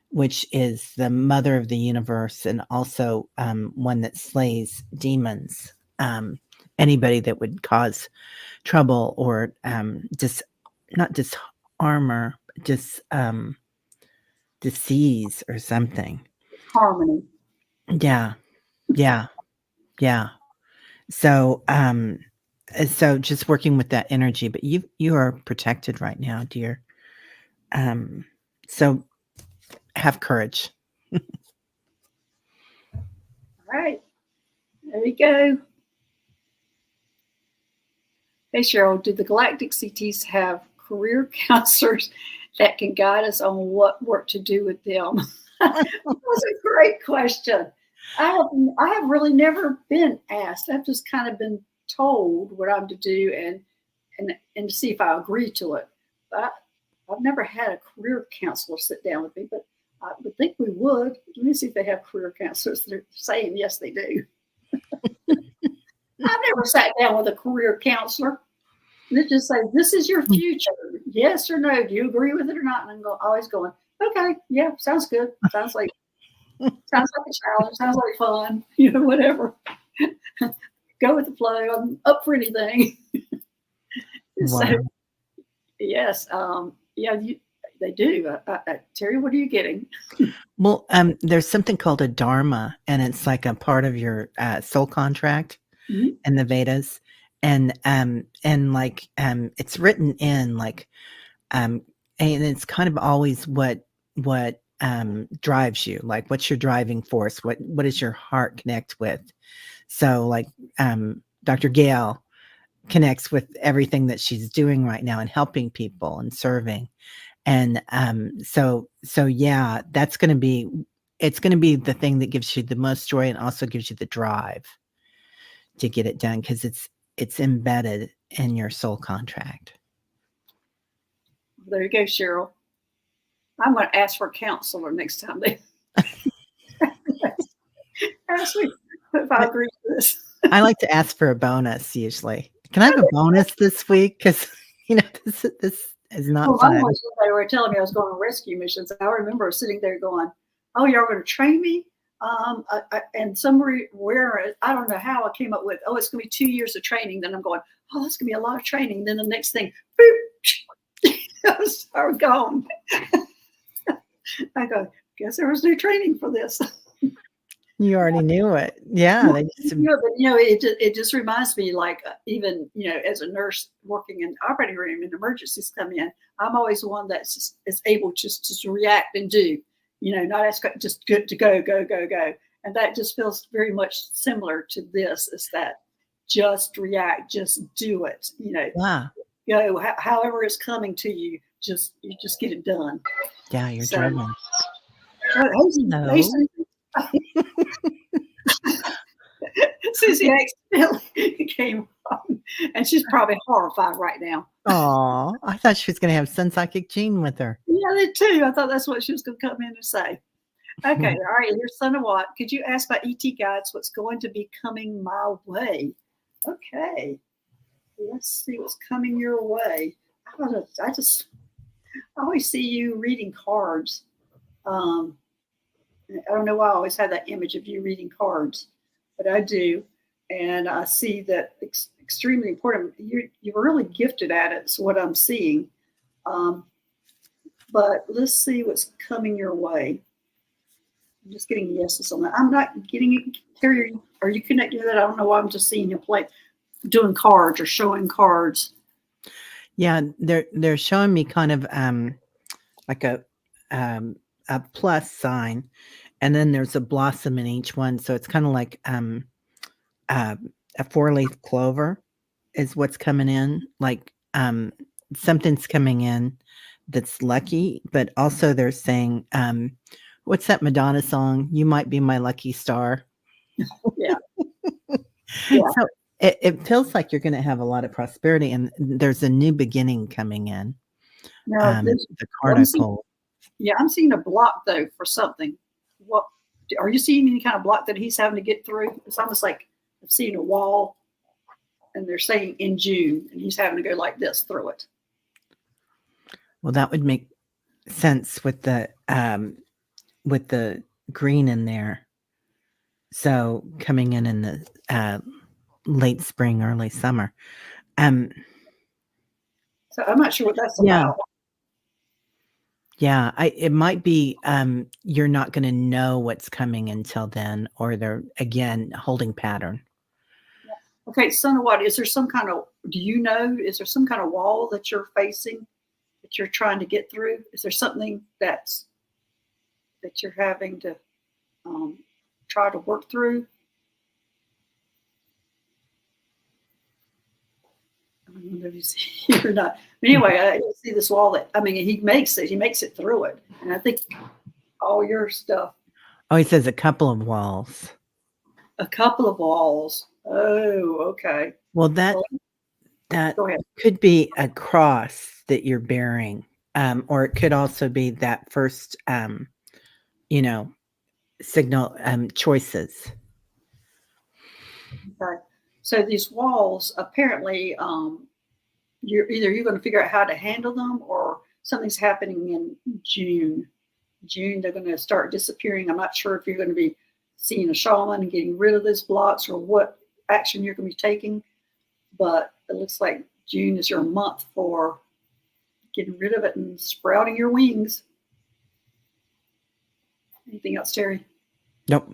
which is the mother of the universe and also one that slays demons. Anybody that would cause trouble or not disarmor, disease or something. Harmony. Yeah. Yeah. Yeah. So so just working with that energy, but you are protected right now, dear. So have courage. All right. There we go. Hey, Cheryl, do the Galactic CTs have career counselors that can guide us on what work to do with them? That was a great question. I have really never been asked. I've just kind of been told what I'm to do and to see if I agree to it. But I've never had a career counselor sit down with me, but I would think we would. Let me see if they have career counselors. They're saying yes, they do. I've never sat down with a career counselor. They just say, "This is your future. Yes or no? Do you agree with it or not?" And I'm always going, "Okay, yeah, sounds good. Sounds like a challenge. Sounds like fun. Whatever. Go with the flow. I'm up for anything." Wow. So, yes, yeah, they do. Terry, what are you getting? Well, there's something called a dharma, and it's like a part of your soul contract in the Vedas, and like it's written in like, and it's kind of always what drives you, like what's your driving force, what does your heart connect with? So like Dr. Gail connects with everything that she's doing right now and helping people and serving. And so yeah, it's going to be the thing that gives you the most joy and also gives you the drive to get it done because it's embedded in your soul contract. There you go, Cheryl. I'm going to ask for a counselor next time. ask me if I agree with this. I like to ask for a bonus usually. Can I have a bonus this week? Because this is not Well, mine fun. was when they were telling me I was going on rescue missions. I remember sitting there going, "Oh, y'all going to train me?" And somewhere, I don't know how I came up with, "Oh, it's going to be 2 years of training." Then I'm going, "Oh, that's going to be a lot of training." Then the next thing, boop, I was gone. I go, "Guess there was no training for this." You already knew it. Yeah. They just, It just reminds me, like, even, as a nurse working in the operating room and emergencies come in, I'm always the one that's is able just to react and do, not ask, just good to go, go, go, go. And that just feels very much similar to this, is that just react, just do it, yeah. go, however it's coming to you, you just get it done. Yeah. You're So, driven. hey, Susie accidentally came home, and she's probably horrified right now. Oh, I thought she was going to have Sun Psychic Jean with her. Yeah, they too. I thought that's what she was going to come in and say. Okay, all right. Here's Son of Watt. Could you ask my ET guides what's going to be coming my way? Okay, let's see what's coming your way. I always see you reading cards. I don't know why I always have that image of you reading cards, but I do. And I see that extremely important. You're really gifted at it, is what I'm seeing. But let's see what's coming your way. I'm just getting yeses on that. I'm not getting it. Terry, are you connected to that? I don't know why I'm just seeing you doing cards or showing cards. Yeah, they're showing me kind of like a plus sign, and then there's a blossom in each one. So it's kind of like a 4-leaf clover is what's coming in. Like something's coming in that's lucky, but also they're saying, what's that Madonna song? You might be my lucky star. Yeah. So it feels like you're going to have a lot of prosperity, and there's a new beginning coming in. Now, The card I pulled. Yeah, I'm seeing a block though for something. What are you seeing? Any kind of block that he's having to get through? It's almost like I'm seeing a wall, and they're saying in June, and he's having to go like this through it. Well, that would make sense with the green in there. So coming in the late spring, early summer. So I'm not sure what that's about. Yeah, it might be you're not going to know what's coming until then, or they're again holding pattern. Okay, Son of Watt, is there some kind of, is there some kind of wall that you're facing that you're trying to get through? Is there something that you're having to try to work through? I don't know if you see it or not. But anyway, I see this wall he makes it through it. And I think all your stuff. Oh, he says a couple of walls. A couple of walls. Oh, okay. Well, that could be a cross that you're bearing, or it could also be that first, signal choices. Okay. So these walls, apparently, you're going to figure out how to handle them, or something's happening in June. They're going to start disappearing. I'm not sure if you're going to be seeing a shaman and getting rid of those blocks, or what action you're going to be taking. But it looks like June is your month for getting rid of it and sprouting your wings. Anything else, Terry? Nope.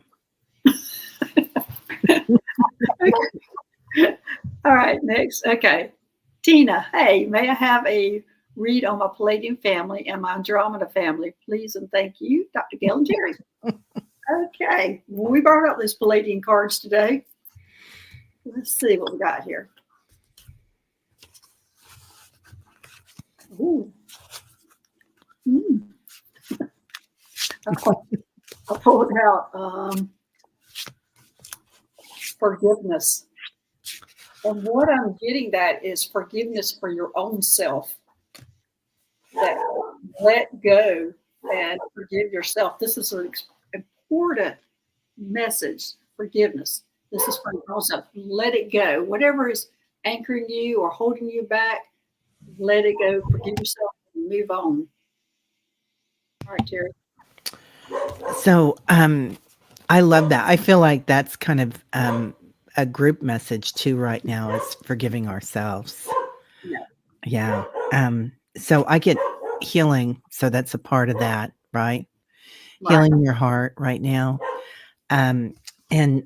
All right, next. Okay. Tina, hey, may I have a read on my Palladium family and my Andromeda family, please? And thank you, Dr. Gail and Jerry. Okay. Well, we brought up these Palladium cards today. Let's see what we got here. Ooh. I pulled out forgiveness. And what I'm getting at is forgiveness for your own self. That let go and forgive yourself. This is an important message forgiveness. This is for yourself. Let it go. Whatever is anchoring you or holding you back, let it go. Forgive yourself and move on. All right, Terry. So, I love that. I feel like that's kind of a group message too right now is forgiving ourselves. Yeah. Yeah. So I get healing. So that's a part of that, right? Right. Healing your heart right now. Um, and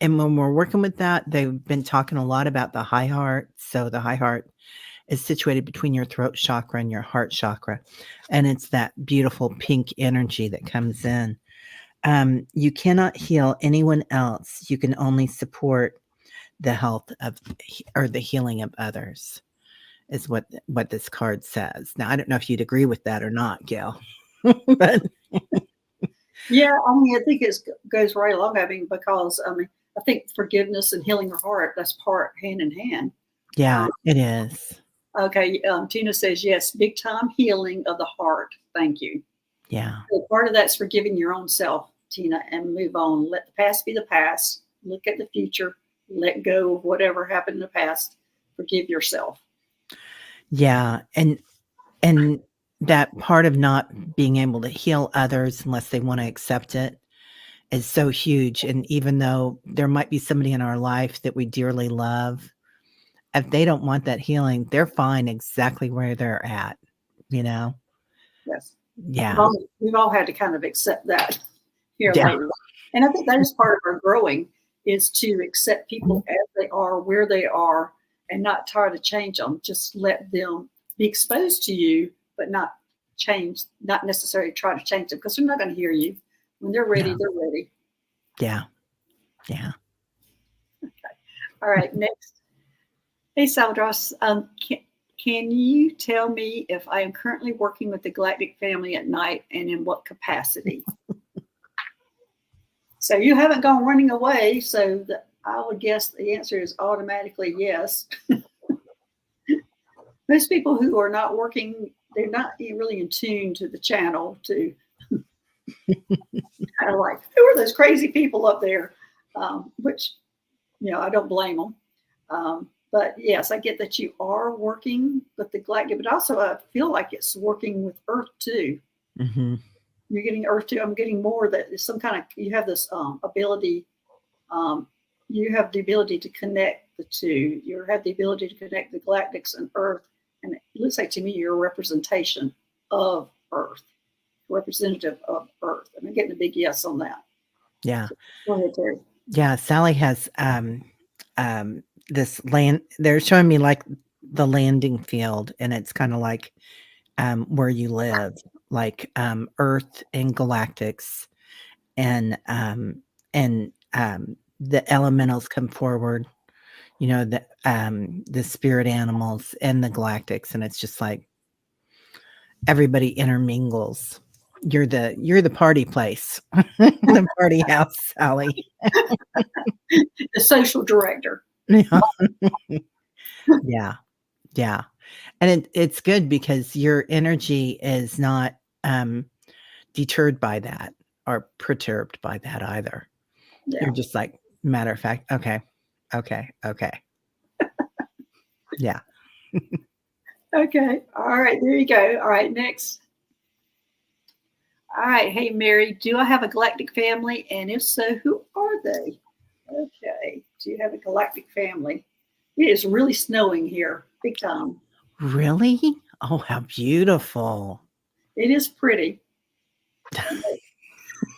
when we're working with that, they've been talking a lot about the high heart. So the high heart is situated between your throat chakra and your heart chakra. And it's that beautiful pink energy that comes in. You cannot heal anyone else. You can only support the health of or the healing of others is what this card says. Now, I don't know if you'd agree with that or not, Gail. But Yeah, I mean, I think it goes right along. I mean, because I think forgiveness and healing your heart, that's part hand in hand. yeah, it is. Okay, Tina says, yes, big time healing of the heart. Thank you. Yeah. So part of that's forgiving your own self, Tina, and move on. Let the past be the past. Look at the future. Let go of whatever happened in the past. Forgive yourself. Yeah. And that part of not being able to heal others unless they want to accept it is so huge. And even though there might be somebody in our life that we dearly love, if they don't want that healing, they're fine exactly where they're at, you know? Yes. Yeah. We've all had to kind of accept that here Yeah. lately. And I think that is part of our growing is to accept people as they are, where they are, and not try to change them. Just let them be exposed to you, but not change, not necessarily try to change them because they're not going to hear you. When they're ready, Yeah. they're ready. Yeah. Yeah. Okay. All right. Next. Hey, Saldros. Can you tell me if I am currently working with the Galactic family at night and in what capacity? So you haven't gone running away, so I would guess the answer is automatically yes. Most people who are not working, they're not really in tune to the channel to kind of like, who are those crazy people up there? Which, I don't blame them. But yes, I get that you are working with the Galactic, but also I feel like it's working with Earth too. Mm-hmm. You're getting Earth too. I'm getting more that is some kind of, you have this ability. You have the ability to connect the two. You have the ability to connect the Galactics and Earth. And it looks like to me you're a representation of Earth, representative of Earth. And I'm getting a big yes on that. Yeah. So, go ahead, Terry. Yeah. Sally has this land. They're showing me like the landing field, and it's kind of like where you live, like Earth and Galactics, and the elementals come forward. The spirit animals and the Galactics, and it's just like everybody intermingles. You're the party place, the party house, Sally. The social director. Yeah. Yeah. Yeah. And it's good because your energy is not deterred by that or perturbed by that either. Yeah. You're just like, matter of fact, okay. Yeah. Okay. All right. There you go. All right. Next. All right. Hey, Mary, do I have a galactic family? And if so, who are they? Okay. Do you have a galactic family? It is really snowing here, big time. Really? Oh, how beautiful. It is pretty.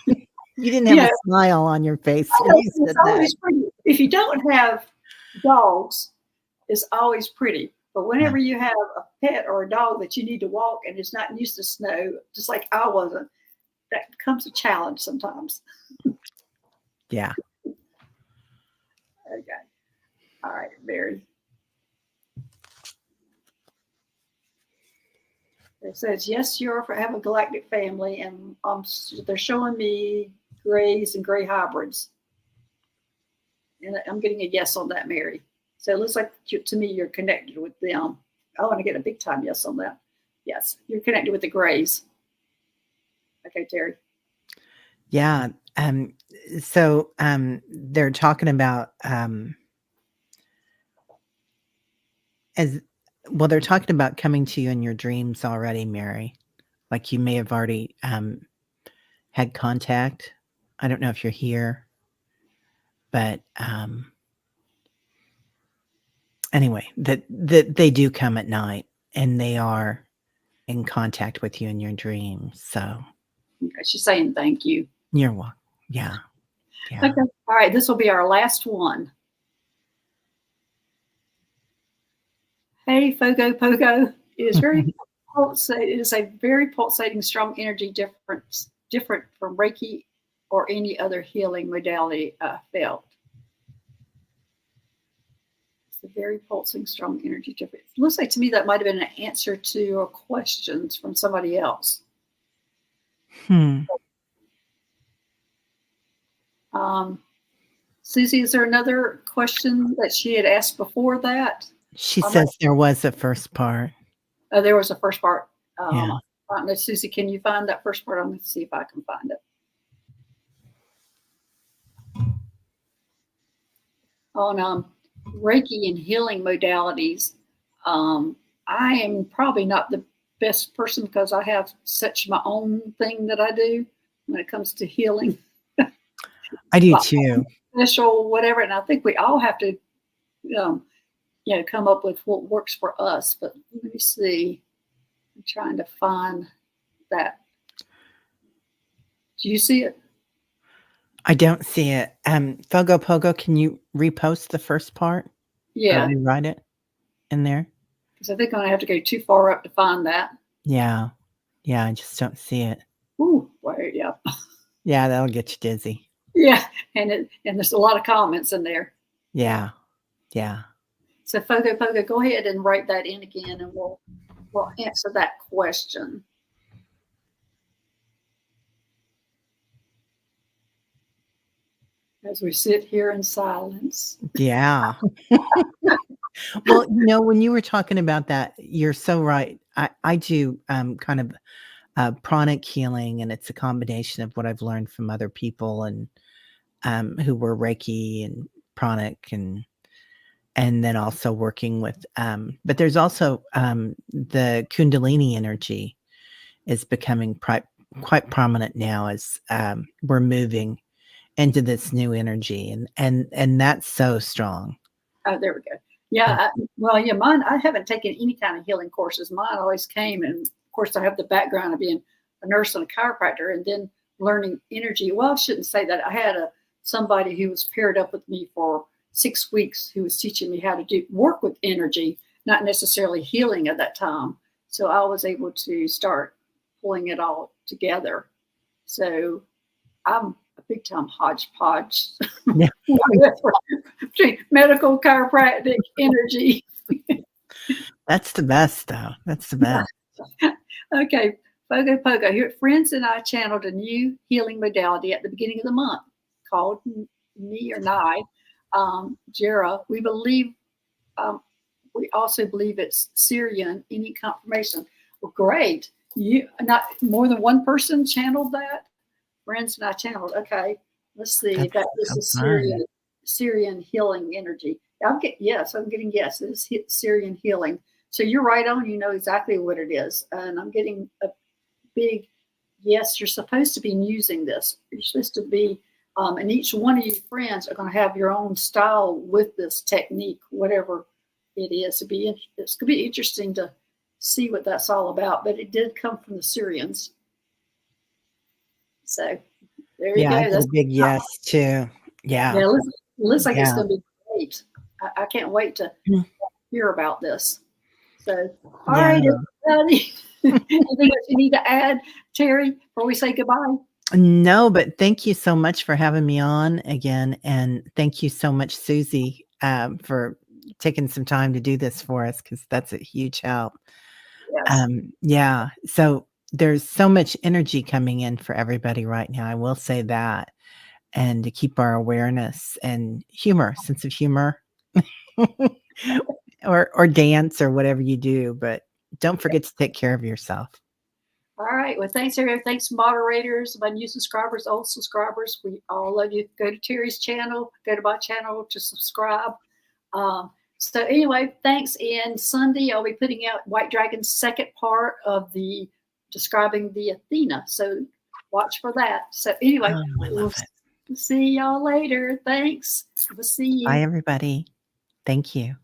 You didn't have a smile on your face when you said It's always pretty. If you don't have dogs, it's always pretty. But whenever you have a pet or a dog that you need to walk and is not used to snow, just like I wasn't, that becomes a challenge sometimes. Yeah. Okay. All right, Mary. It says, yes, you have a galactic family, and they're showing me grays and gray hybrids. And I'm getting a yes on that, Mary. So it looks like to me you're connected with them. I want to get a big time yes on that. Yes, you're connected with the grays. Okay, Terry. Yeah. So they're talking about as well, they're talking about coming to you in your dreams already, Mary. Like you may have already had contact. I don't know if you're here, but anyway, that they do come at night and they are in contact with you in your dreams. So Okay, she's saying thank you. you're welcome. Yeah. Yeah. Okay. All right. This will be our last one. Hey, Fogo Pogo. It is very pulsating. It is a very pulsating, strong energy different from Reiki or any other healing modality I felt. It's a very pulsing, strong energy difference. It looks like to me that might have been an answer to your questions from somebody else. Susie, is there another question that she had asked before that? She says there was a first part. Oh, there was a first part. Yeah. I don't know, Susie, can you find that first part? I'm going to see if I can find it. On Reiki and healing modalities, I am probably not the best person because I have such my own thing that I do when it comes to healing. I do too. Special, whatever. And I think we all have to, come up with what works for us. But let me see. I'm trying to find that. Do you see it? I don't see it. Fogo Pogo, can you repost the first part? Yeah. Or rewrite it in there? Because I think I'm going to have to go too far up to find that. Yeah. Yeah, I just don't see it. Ooh, wait, yeah. Yeah, that'll get you dizzy. Yeah, and there's a lot of comments in there. Yeah. Yeah. So Fogo Pogo, go ahead and write that in again and we'll answer that question. As we sit here in silence. Yeah. Well, when you were talking about that, you're so right. I do kind of pranic healing, and it's a combination of what I've learned from other people and who were Reiki and pranic and then also working with but there's also the Kundalini energy is becoming quite prominent now as we're moving into this new energy and that's so strong. Oh, there we go. Yeah. Mine, I haven't taken any kind of healing courses. Mine always came. And of course, I have the background of being a nurse and a chiropractor and then learning energy. Well, I shouldn't say that. I had somebody who was paired up with me for 6 weeks who was teaching me how to work with energy, not necessarily healing at that time. So I was able to start pulling it all together. So I'm a big time hodgepodge. Yeah. Between medical, chiropractic, energy. That's the best, though. That's the best. Okay, Fogo Pogo. Here, friends and I channeled a new healing modality at the beginning of the month called Me or Nai, Jera. We believe. We also believe it's Syrian. Any confirmation? Well, great. You not more than one person channeled that. Friends and I channeled. Okay, let's see if that is a Syrian healing energy. I'm getting yes. It's Syrian healing. So you're right on. You know exactly what it is, and I'm getting a big yes. You're supposed to be using this. You're supposed to be, and each one of you friends are going to have your own style with this technique, whatever it is. It's going to be interesting to see what that's all about. But it did come from the Syrians. So there you go. That's a big yes too. Yeah. Yeah, it looks like it's going to be great. I can't wait to hear about this. So, all right, everybody. Anything else you need to add, Terry, before we say goodbye? No, but thank you so much for having me on again. And thank you so much, Susie, for taking some time to do this for us, because that's a huge help. Yes. So there's so much energy coming in for everybody right now. I will say that. And to keep our awareness and sense of humor, or dance or whatever you do. But don't forget to take care of yourself. All right. Well, thanks, everyone. Thanks, moderators, my new subscribers, old subscribers. We all love you. Go to Terry's channel, go to my channel to subscribe. So anyway, thanks. And Sunday, I'll be putting out White Dragon's second part of the describing the Athena. So watch for that. So anyway, I love it. See y'all later. Thanks. We'll see you. Bye, everybody. Thank you.